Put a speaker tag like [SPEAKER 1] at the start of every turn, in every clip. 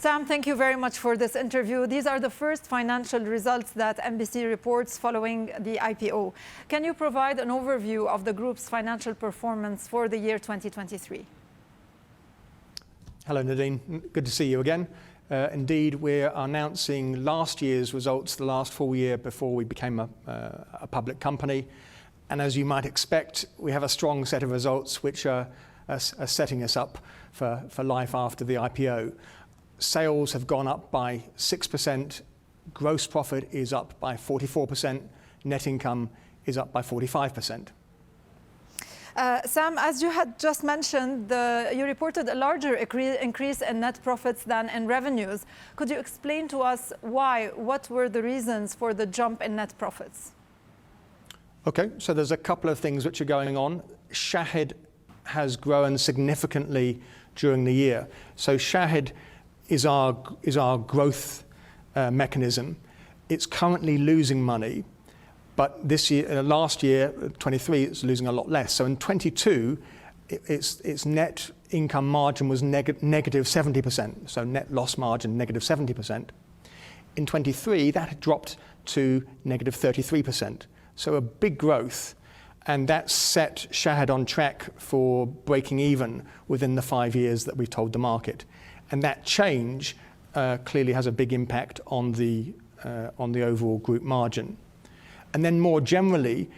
[SPEAKER 1] Sam, thank you very much for this interview. These are the first financial results that MBC reports following the IPO. Can you provide an overview of the group's financial performance for the year 2023?
[SPEAKER 2] Hello, Nadine. Good to see you again. Indeed, we're announcing last year's results, the last full year before we became a public company. And as you might expect, we have a strong set of results which are setting us up for life after the IPO. Sales have gone up by 6%, gross profit is up by 44%, net income is up by 45%.
[SPEAKER 1] Sam, as you had just mentioned, you reported a larger increase in net profits than in revenues. Could you explain to us why? What were the reasons for the jump in net profits?
[SPEAKER 2] Okay, so there's a couple of things which are going on. Shahid has grown significantly during the year. So Shahid is our growth mechanism. It's currently losing money, but this year, last year, 23, it's losing a lot less. So in 22, its net income margin was negative 70%, so net loss margin negative 70%. In 23, that had dropped to negative 33%. So a big growth, and that set Shahid on track for breaking even within the 5 years that we've told the market. And that change clearly has a big impact on the overall group margin. And then more generally,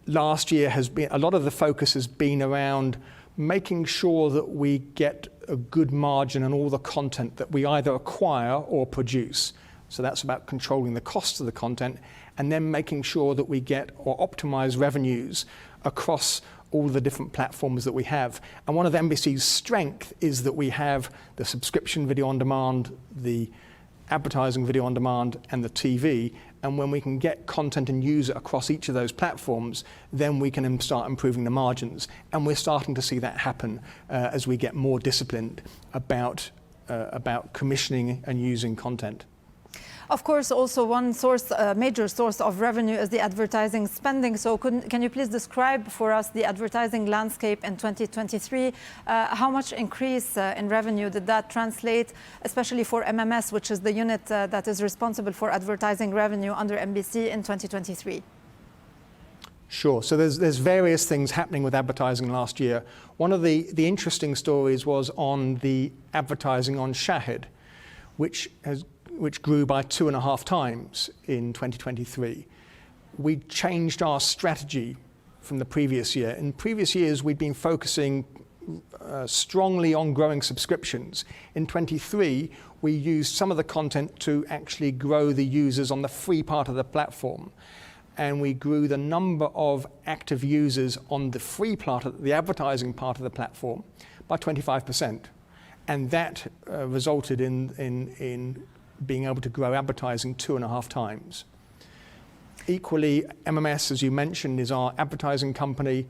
[SPEAKER 2] last year has been, a lot of the focus has been around making sure that we get a good margin on all the content that we either acquire or produce. So that's about controlling the cost of the content and then making sure that we get or optimize revenues across all the different platforms that we have. And one of MBC's strength is that we have the subscription video on demand, the advertising video on demand, and the TV. And when we can get content and user across each of those platforms, then we can start improving the margins. And we're starting to see that happen as we get more disciplined about commissioning and using content.
[SPEAKER 1] Of course, also one source, major source of revenue is the advertising spending. So can you please describe for us the advertising landscape in 2023? How much increase in revenue did that translate, especially for MMS, which is the unit that is responsible for advertising revenue under MBC in 2023?
[SPEAKER 2] Sure. So there's various things happening with advertising last year. One of the interesting stories was on the advertising on Shahid, which grew by 2.5 times in 2023. We changed our strategy from the previous year. In previous years, we'd been focusing strongly on growing subscriptions. In 23, we used some of the content to actually grow the users on the free part of the platform. And we grew the number of active users on the free part of the advertising part of the platform by 25%. And that resulted in being able to grow advertising 2.5 times. Equally, MMS, as you mentioned, is our advertising company.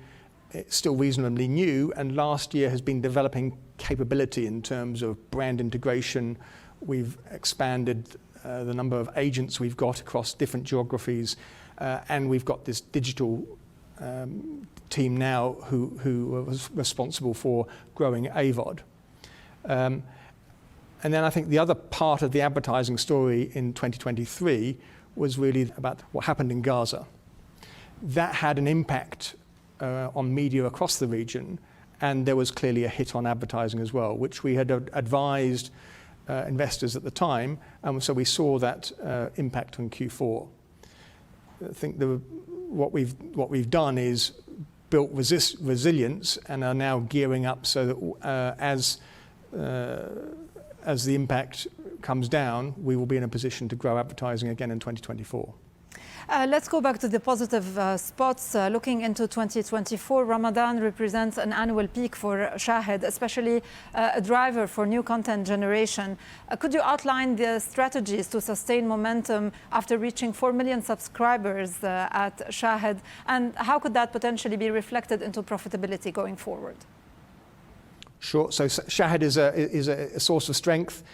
[SPEAKER 2] It's still reasonably new, and last year has been developing capability in terms of brand integration. We've expanded the number of agents we've got across different geographies, and we've got this digital team now who was responsible for growing AVOD. And then I think the other part of the advertising story in 2023 was really about what happened in Gaza. That had an impact on media across the region, and there was clearly a hit on advertising as well, which we had advised investors at the time, and so we saw that impact on Q4. I think what we've done is built resilience and are now gearing up so that as the impact comes down, we will be in a position to grow advertising again in 2024.
[SPEAKER 1] Let's go back to the positive spots. Looking into 2024, Ramadan represents an annual peak for Shahid, especially a driver for new content generation. Could you outline the strategies to sustain momentum after reaching 4 million subscribers at Shahid, and how could that potentially be reflected into profitability going forward?
[SPEAKER 2] Sure. So Shahid is a source of strength.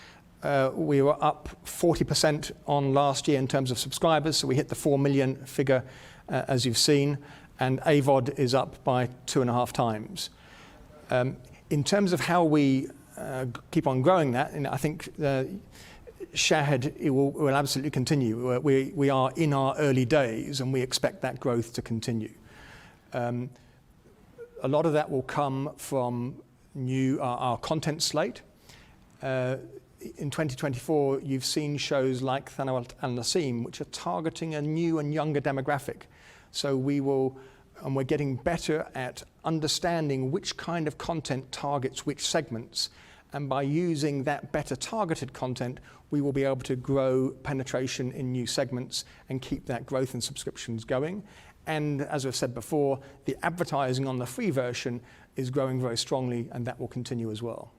[SPEAKER 2] We were up 40% on last year in terms of subscribers, so we hit the 4 million figure, as you've seen, and AVOD is up by 2.5 times. In terms of how we keep on growing that, and I think Shahid will absolutely continue. We are in our early days, and we expect that growth to continue. A lot of that will come from our content slate. In 2024, you've seen shows like Sanawaat al-Nasim, which are targeting a new and younger demographic. So we're getting better at understanding which kind of content targets which segments. And by using that better targeted content, we will be able to grow penetration in new segments and keep that growth in subscriptions going. And as I've said before, the advertising on the free version is growing very strongly, and that will continue as well.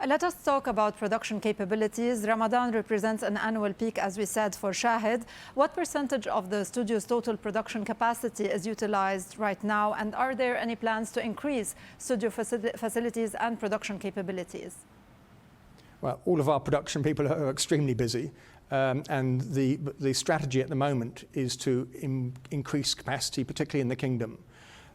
[SPEAKER 1] Let us talk about production capabilities. Ramadan represents an annual peak, as we said, for Shahid. What percentage of the studio's total production capacity is utilized right now? And are there any plans to increase studio facilities and production capabilities?
[SPEAKER 2] Well, all of our production people are extremely busy. And the strategy at the moment is to increase capacity, particularly in the Kingdom.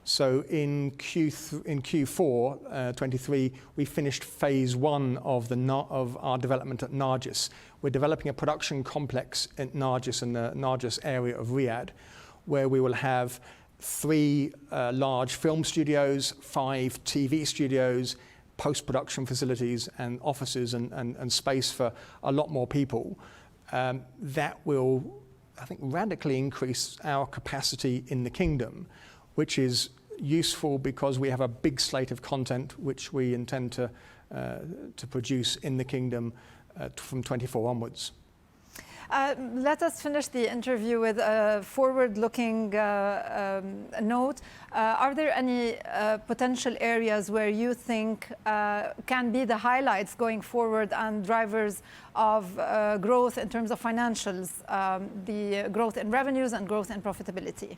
[SPEAKER 2] So in Q4 23, we finished phase 1 of our development at Nargis. We're developing a production complex at Nargis, in the Nargis area of Riyadh, where we will have 3 large film studios, 5 TV studios, post-production facilities and offices and space for a lot more people. That will, I think, radically increase our capacity in the Kingdom, which is useful because we have a big slate of content which we intend to produce in the Kingdom from 24 onwards.
[SPEAKER 1] Let us finish the interview with a forward-looking note. Are there any potential areas where you think can be the highlights going forward and drivers of growth in terms of financials, the growth in revenues and growth in profitability?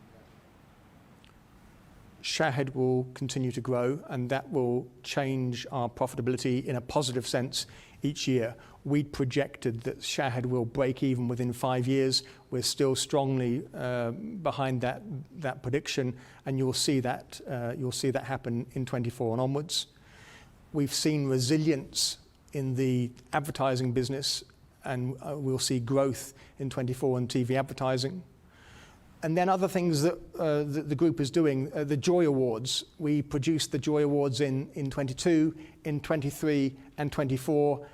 [SPEAKER 2] Shahid will continue to grow, and that will change our profitability in a positive sense each year. We projected that Shahid will break even within 5 years. We're still strongly behind that prediction, and you'll see that happen in 24 and onwards. We've seen resilience in the advertising business, and we'll see growth in 24 and TV advertising. And then other things that the group is doing, the Joy Awards. We produced the Joy Awards in 22, in 23 and 24.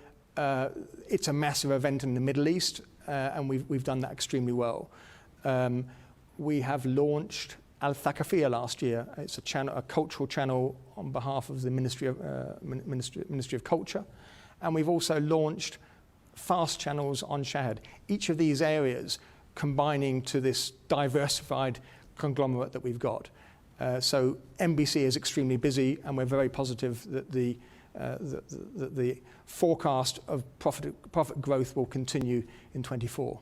[SPEAKER 2] It's a massive event in the Middle East, and we've done that extremely well. We have launched Al Thaqafiyya last year. It's a cultural channel on behalf of the Ministry of Culture. And we've also launched fast channels on Shahid. Each of these areas combining to this diversified conglomerate that we've got. So NBC is extremely busy, and we're very positive that the forecast of profit growth will continue in 24.